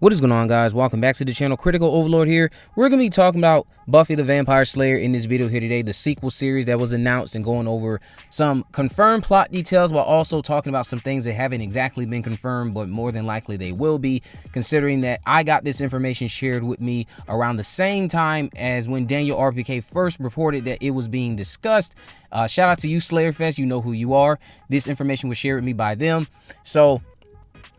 What is going on, guys? Welcome back to the channel. Critical Overlord here. We're going to be talking about Buffy the Vampire Slayer in this video here today, the sequel series that was announced, and going over some confirmed plot details while also talking about some things that haven't exactly been confirmed, but more than likely they will be, considering that I got this information shared with me around the same time as when Daniel RPK first reported that it was being discussed. Shout out to you, Slayerfest. You know who you are. This information was shared with me by them. So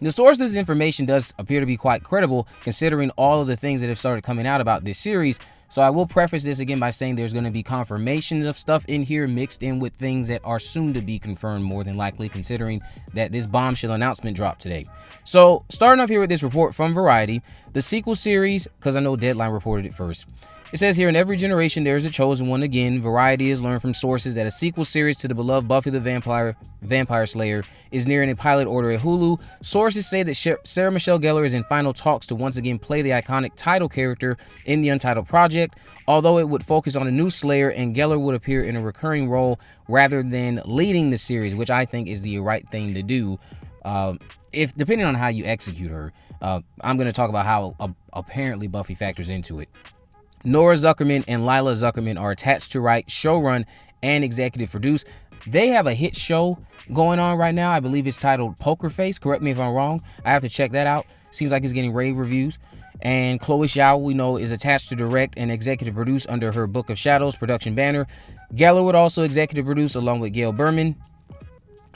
the source of this information does appear to be quite credible, considering all of the things that have started coming out about this series. So I will preface this again by saying there's going to be confirmations of stuff in here mixed in with things that are soon to be confirmed, more than likely, considering that this bombshell announcement dropped today. So starting off here with this report from Variety, the sequel series, because I know Deadline reported it first. It says here, in every generation there is a chosen one. Again, Variety has learned from sources that a sequel series to the beloved Buffy the Vampire Slayer is nearing a pilot order at Hulu. Sources say that Sarah Michelle Gellar is in final talks to once again play the iconic title character in the Untitled Project, although it would focus on a new Slayer and Gellar would appear in a recurring role rather than leading the series, which I think is the right thing to do, if depending on how you execute her. I'm going to talk about how apparently Buffy factors into it. Nora Zuckerman and Lila Zuckerman are attached to write, showrun, and executive produce. They have a hit show going on right now. I believe it's titled Poker Face. Correct me if I'm wrong. I have to check that out. Seems like it's getting rave reviews. And Chloe Zhao, we know, is attached to direct and executive produce under her Book of Shadows production banner. Gellar would also executive produce along with Gail Berman.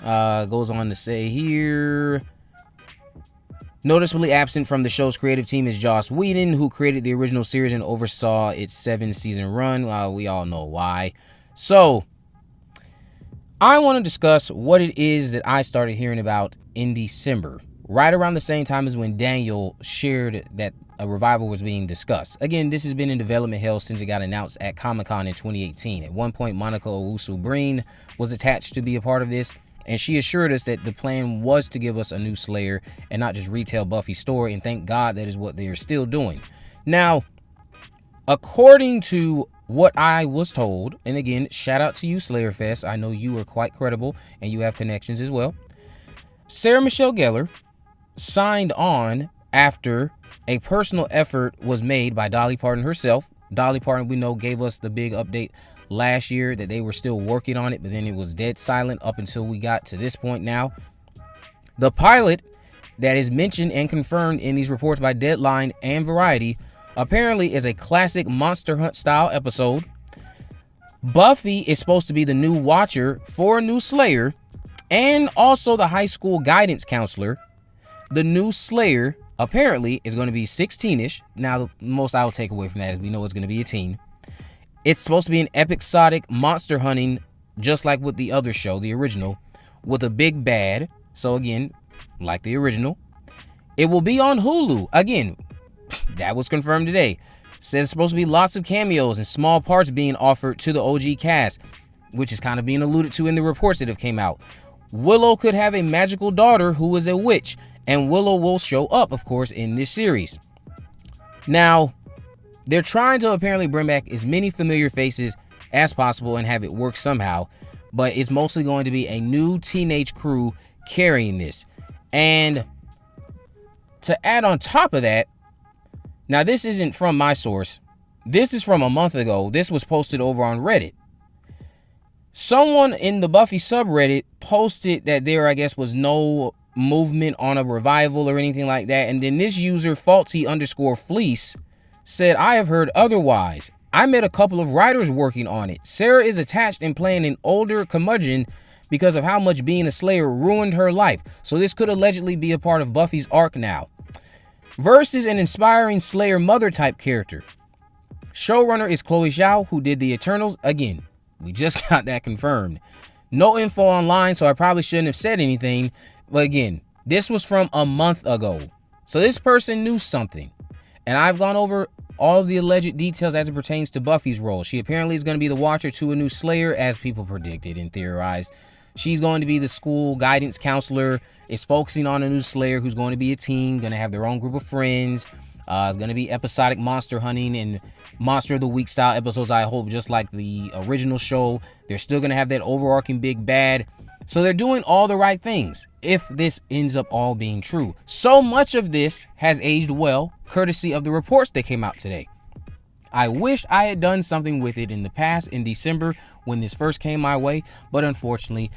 Goes on to say here, noticeably absent from the show's creative team is Joss Whedon, who created the original series and oversaw its 7-season run. We all know why. So I want to discuss what it is that I started hearing about in December, right around the same time as when Daniel shared that a revival was being discussed. Again, this has been in development hell since it got announced at Comic-Con in 2018. At one point, Monica Owusu Breen was attached to be a part of this, and she assured us that the plan was to give us a new Slayer and not just retell Buffy's story, and thank God that is what they are still doing. Now, according to what I was told, and again, shout out to you, Slayerfest. I know you are quite credible and you have connections as well. Sarah Michelle Gellar signed on after a personal effort was made by Dolly Parton herself. Dolly Parton, we know, gave us the big update last year that they were still working on it, but then it was dead silent up until we got to this point now. The pilot that is mentioned and confirmed in these reports by Deadline and Variety apparently is a classic Monster Hunt style episode. Buffy is supposed to be the new Watcher for a new Slayer and also the high school guidance counselor. The new Slayer apparently is going to be 16-ish. Now, the most I will take away from that is we know it's going to be a teen. It's supposed to be an episodic monster hunting, just like with the other show, the original, with a big bad. So again, like the original. It will be on Hulu. Again, that was confirmed today. Says it's supposed to be lots of cameos and small parts being offered to the OG cast, which is kind of being alluded to in the reports that have came out. Willow could have a magical daughter who is a witch, and Willow will show up, of course, in this series. Now, they're trying to apparently bring back as many familiar faces as possible and have it work somehow, but it's mostly going to be a new teenage crew carrying this. And to add on top of that, now this isn't from my source. This is from a month ago. This was posted over on Reddit. Someone in the Buffy subreddit posted that there, I guess, was no movement on a revival or anything like that. And then this user, faulty_fleece, said, I have heard otherwise. I met a couple of writers working on it. Sarah is attached and playing an older curmudgeon because of how much being a Slayer ruined her life. So this could allegedly be a part of Buffy's arc now. Versus an inspiring Slayer mother type character. Showrunner is Chloe Zhao, who did the Eternals. Again, we just got that confirmed. No info online, so I probably shouldn't have said anything. But again, this was from a month ago. So this person knew something. And I've gone over all of the alleged details as it pertains to Buffy's role. She apparently is going to be the Watcher to a new Slayer, as people predicted and theorized. She's going to be the school guidance counselor. It's focusing on a new Slayer who's going to be a teen, going to have their own group of friends. It's going to be episodic monster hunting and Monster of the Week style episodes, I hope, just like the original show. They're still going to have that overarching big bad. So they're doing all the right things if this ends up all being true. So much of this has aged well, courtesy of the reports that came out today. I wish I had done something with it in the past, in December, when this first came my way, but unfortunately,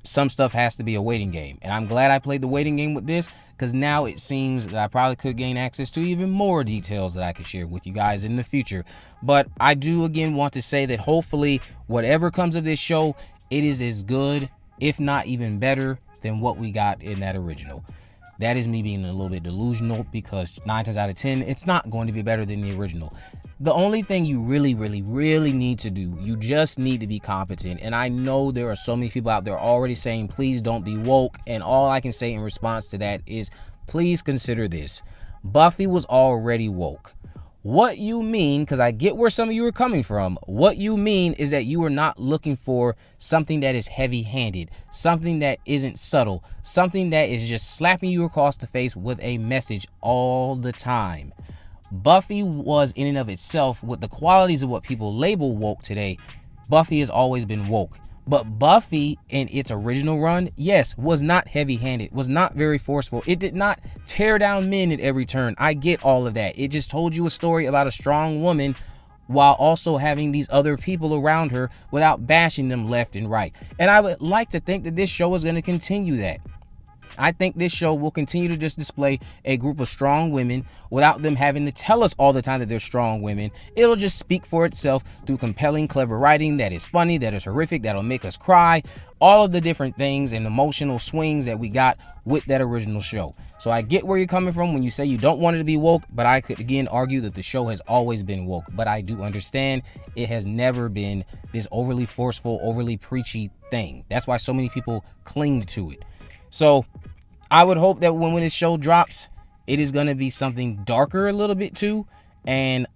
some stuff has to be a waiting game. And I'm glad I played the waiting game with this, because now it seems that I probably could gain access to even more details that I could share with you guys in the future. But I do again want to say that hopefully whatever comes of this show, it is as good, if not even better, than what we got in that original. That is me being a little bit delusional, because 9 times out of 10, it's not going to be better than the original. The only thing you really need to do, you just need to be competent. And I know there are so many people out there already saying, please don't be woke. And all I can say in response to that is, please consider this. Buffy was already woke. What you mean, because I get where some of you are coming from, what you mean is that you are not looking for something that is heavy-handed, something that isn't subtle, something that is just slapping you across the face with a message all the time. Buffy was in and of itself, with the qualities of what people label woke today, Buffy has always been woke. But Buffy in its original run, yes, was not heavy-handed, was not very forceful. It did not tear down men at every turn. I get all of that. It just told you a story about a strong woman while also having these other people around her without bashing them left and right. And I would like to think that this show is going to continue that. I think this show will continue to just display a group of strong women without them having to tell us all the time that they're strong women. It'll just speak for itself through compelling, clever writing that is funny, that is horrific, that'll make us cry, all of the different things and emotional swings that we got with that original show. So I get where you're coming from when you say you don't want it to be woke, but I could again argue that the show has always been woke. But I do understand it has never been this overly forceful, overly preachy thing. That's why so many people cling to it. So I would hope that when this show drops, it is going to be something darker a little bit too. And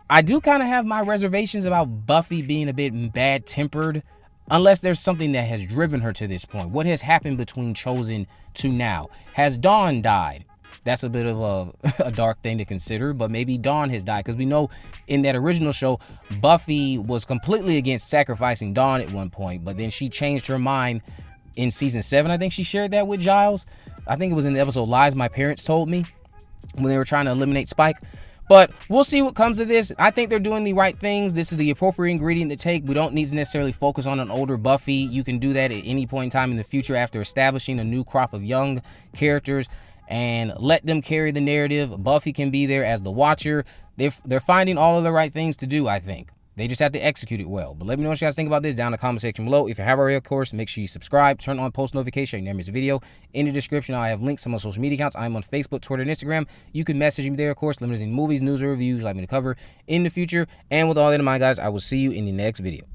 I do kind of have my reservations about Buffy being a bit bad-tempered, unless there's something that has driven her to this point. What has happened between Chosen to now? Has Dawn died? That's a bit of a dark thing to consider, but maybe Dawn has died, because we know in that original show, Buffy was completely against sacrificing Dawn at one point, but then she changed her mind in season 7. I think she shared that with Giles. I think it was in the episode Lies My Parents Told Me, when they were trying to eliminate Spike. But we'll see what comes of this. I think they're doing the right things. This is the appropriate ingredient to take. We don't need to necessarily focus on an older Buffy. You can do that at any point in time in the future after establishing a new crop of young characters and let them carry the narrative. Buffy can be there as the watcher. They're finding all of the right things to do, I think. They just have to execute it well. But let me know what you guys think about this down in the comment section below. If you have already, of course, make sure you subscribe, turn on post notifications so you never miss a video. In the description, I have links to my social media accounts. I'm on Facebook, Twitter, and Instagram. You can message me there, of course. Let me know any movies, news, or reviews you'd like me to cover in the future. And with all that in mind, guys, I will see you in the next video.